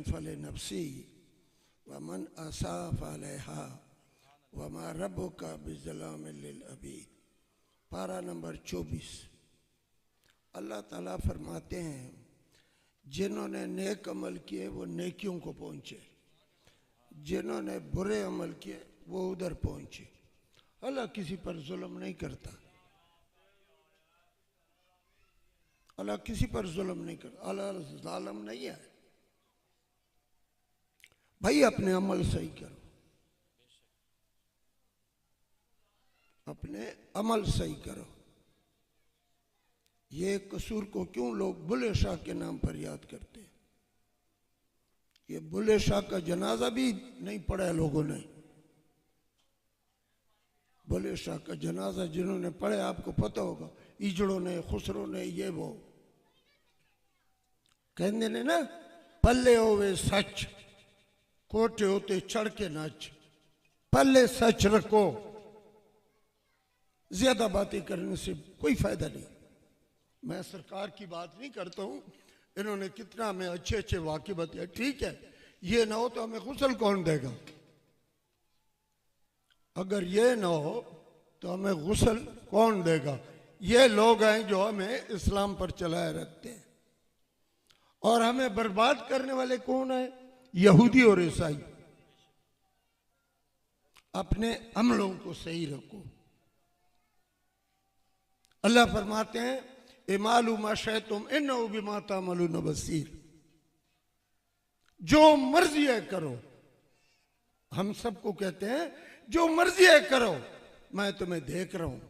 फलिनफ्सी वमन असा फलैहा वमा रब्बुका बिज़्ज़लामिल लिल-अबीद। पारा नंबर 24। अल्लाह ताला फरमाते हैं जिन्होंने नेक अमल किए वो नेकियों को पहुँचे, जिन्होंने बुरे अमल किए वो उधर पहुँचे। अल्लाह किसी पर जुल्म नहीं करता, अल्लाह किसी पर जुल्म नहीं करता, अल्लाह जालिम नहीं है। भाई अपने अमल सही करो, अपने अमल सही करो। ये कसूर को क्यों लोग बुल्ले शाह के नाम पर याद करते हैं? ये बुल्ले शाह का जनाजा भी नहीं पढ़ा है लोगों ने। बुल्ले शाह का जनाजा जिन्होंने पढ़े आपको पता होगा, इजड़ों ने, खुसरों ने, ये वो कहते ने ना, पल्ले होवे सच कोटे होते चढ़ के नाच, पल्ले सच रखो। ज्यादा बातें करने से कोई फायदा नहीं। मैं सरकार की बात नहीं करता हूं, इन्होंने कितना हमें अच्छे अच्छे वाक्य बताए, ठीक है। ये ना हो तो हमें गुस्ल कौन देगा? अगर ये ना हो तो हमें गुस्ल कौन देगा? ये लोग हैं जो हमें इस्लाम पर चलाए रखते हैं। और हमें बर्बाद करने वाले कौन है? यहूदी और ईसाई। अपने अमलों को सही रखो। अल्लाह फरमाते हैं इमालू मा शैतुम इन्नहु बिमा तामलून बसीर। जो मर्जी है करो। हम सबको कहते हैं जो मर्जी है करो, मैं तुम्हें देख रहा हूं।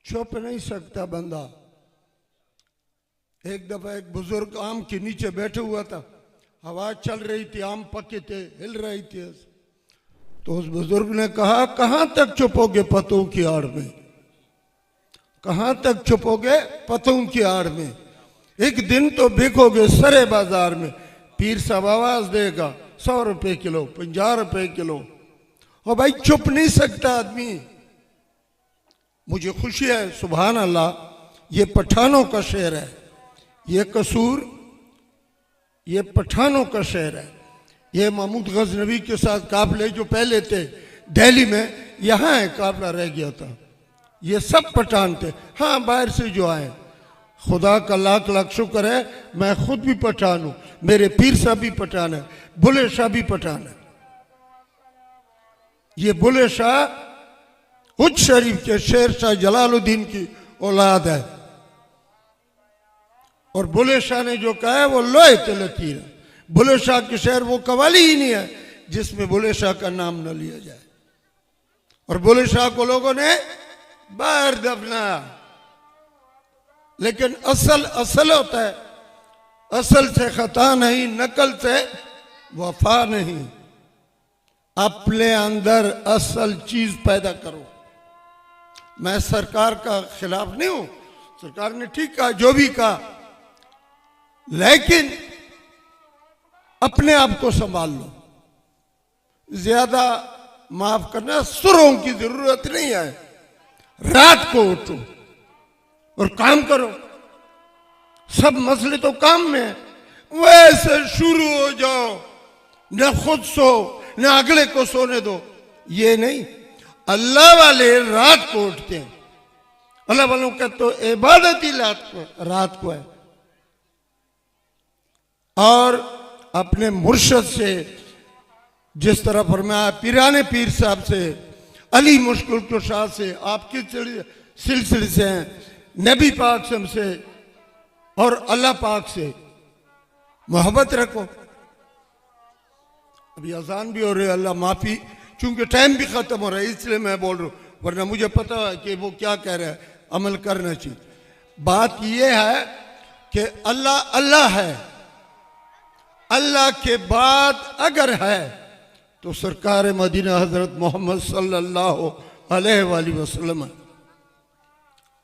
छुप नहीं सकता बंदा। एक दफा एक बुजुर्ग आम के नीचे बैठे हुआ था, हवा चल रही थी, आम पके थे, हिल रही थी। तो उस बुजुर्ग ने कहा कहां तक छुपोगे पतों की आड़ में? कहां तक छुपोगे पतों की आड़ में? एक दिन तो बिकोगे सरे बाजार में। पीर साहब आवाज देगा 100 रुपए किलो, 50 रुपए किलो। और भाई चुप नहीं सकता आदमी। मुझे खुशी है, सुभान अल्लाह, ये पठानों का शेर है। ये कसूर ये पठानों का शेर है। ये महमूद गजनवी के साथ काफले जो पहले थे दिल्ली में, यहाँ है काफला रह गया था। ये सब पठान थे। हाँ, बाहर से जो आए, खुदा का लाख लाख शुक्र है, मैं खुद भी पठान हूं, मेरे पीर साहब भी पठान है, बुल्ले शाह भी पठान है। ये बुल्ले शाह उच्च शरीफ के शेर शाह जलालुद्दीन की औलाद है। और बुल्ले शाह ने जो कहा है वो लोहे ते लकीर है। बुल्ले शाह के शेर वो कवाली ही नहीं है जिसमें बुल्ले शाह का नाम न लिया जाए। और बुल्ले शाह को लोगों ने बाहर दफनाया। लेकिन असल होता है, असल से खता नहीं, नकल से वफा नहीं। अपने अंदर असल चीज पैदा करो। मैं सरकार का खिलाफ नहीं हूं, सरकार ने ठीक कहा जो भी कहा, लेकिन अपने आप को संभाल लो। ज्यादा माफ करना, सुरों की जरूरत नहीं है। रात को उठो और काम करो। सब मसले तो काम में है। वैसे शुरू हो जाओ, न खुद सो न अगले को सोने दो, ये नहीं। अल्लाह वाले रात को उठते हैं। अल्लाह वालों का तो इबादत ही रात को है। और अपने मुर्शद से, जिस तरह फरमाया पीराने पीर साहब से, अली मुश्किल कुशा से, आपके सिलसिले से हैं, नबी पाक से और अल्लाह पाक से मोहब्बत रखो। अभी अजान भी हो रही है, अल्लाह माफी, चूंकि टाइम भी खत्म हो रहा है इसलिए मैं बोल रहा हूं, वरना मुझे पता है कि वो क्या कह रहा है, अमल करना चाहिए। बात यह है कि अल्लाह अल्लाह है। अल्लाह के बाद अगर है तो सरकार मदीना हजरत मोहम्मद सल्लल्लाहु अलैहि वसल्लम है।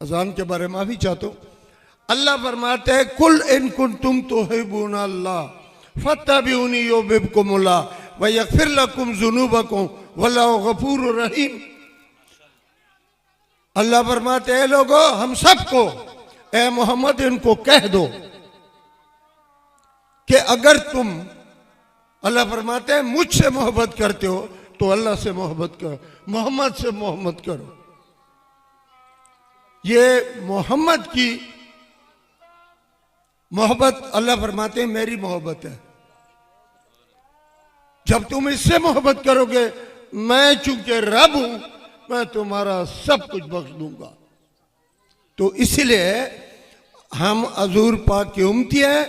अजान के बारे में माफी चाहता हूं। अल्लाह फरमाते हैं कुल इन कुंतुम तुहिब्बून अल्लाह फत्तबिऊनी युहिब्बुकुमुल्लाह व यगफिर लकुम ज़ुनूबकुम वल्लाहु गफूरुर रहीम। अल्लाह फरमाते हैं लोगों, हम सबको, ए मोहम्मद इनको कह दो कि अगर तुम, अल्लाह फरमाते हैं, मुझसे मोहब्बत करते हो तो अल्लाह से मोहब्बत करो, मोहम्मद से मोहब्बत करो। ये मोहम्मद की मोहब्बत, अल्लाह फरमाते हैं मेरी मोहब्बत है। जब तुम इससे मोहब्बत करोगे, मैं चूंकि रब हूं, मैं तुम्हारा सब कुछ बख्श दूंगा। तो इसलिए हम हजूर पाक की उम्मती हैं।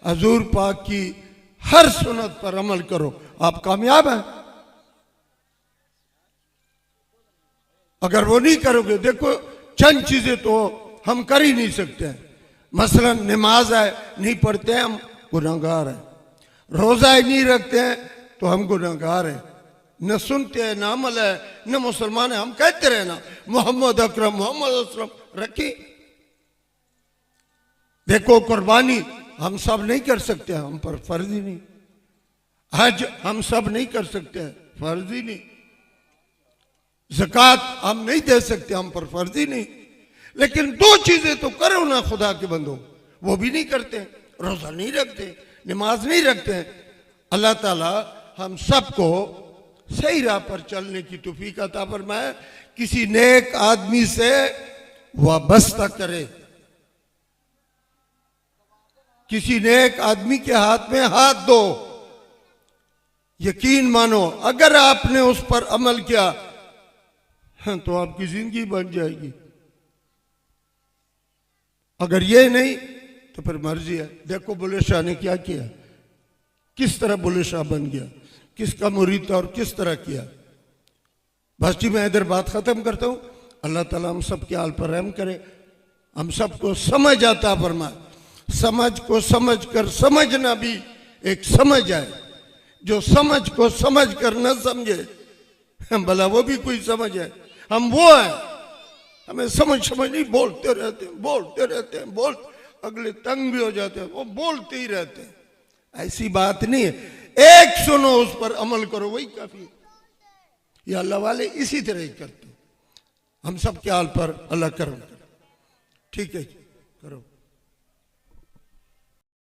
हजूर पाक की हर सुन्नत पर अमल करो, आप कामयाब हैं। अगर वो नहीं करोगे, देखो चंद चीजें तो हम कर ही नहीं सकते हैं। मसलन नमाज है, नहीं पढ़ते हैं, हम गुनाहगार हैं। रोजा ही नहीं रखते हैं तो हम गुनाहगार हैं। न सुनते हैं, न अमल है, न मुसलमान है। हम कहते रहे ना मोहम्मद अकरम, मोहम्मद असलम रखी। देखो कुर्बानी हम सब नहीं कर सकते, हम पर फर्ज ही नहीं। हज हम सब नहीं कर सकते, फर्ज ही नहीं। ज़कात हम नहीं दे सकते, हम पर फर्ज ही नहीं। लेकिन दो चीजें तो करो ना खुदा के बंदो, वो भी नहीं करते। रोजा नहीं रखते, नमाज नहीं रखते। अल्लाह ताला हम सबको सही राह पर चलने की तौफीक अता फरमाए। किसी नेक आदमी से वाबस्ता करे, किसी नेक आदमी के हाथ में हाथ दो। यकीन मानो, अगर आपने उस पर अमल किया तो आपकी जिंदगी बन जाएगी। अगर ये नहीं तो फिर मर्जी है। देखो बुल्ले शाह ने क्या किया, किस तरह बुल्ले शाह बन गया, किसका मुरीद था और किस तरह किया। बस जी मैं इधर बात खत्म करता हूं। अल्लाह ताला हम सब के हाल पर रहम करे, हम सबको समझ आता फरमाए। समझ को समझ कर समझना भी एक समझ है। जो समझ को समझ कर न समझे, भला वो भी कोई समझ है। हम वो हैं, हमें समझ नहीं, बोलते रहते हैं, अगले तंग भी हो जाते हैं, वो बोलते ही रहते हैं। ऐसी बात नहीं है। एक सुनो, उस पर अमल करो, वही काफी है। ये अल्लाह वाले इसी तरह ही करते। हम सब के हाल पर अल्लाह करो। ठीक है, करो।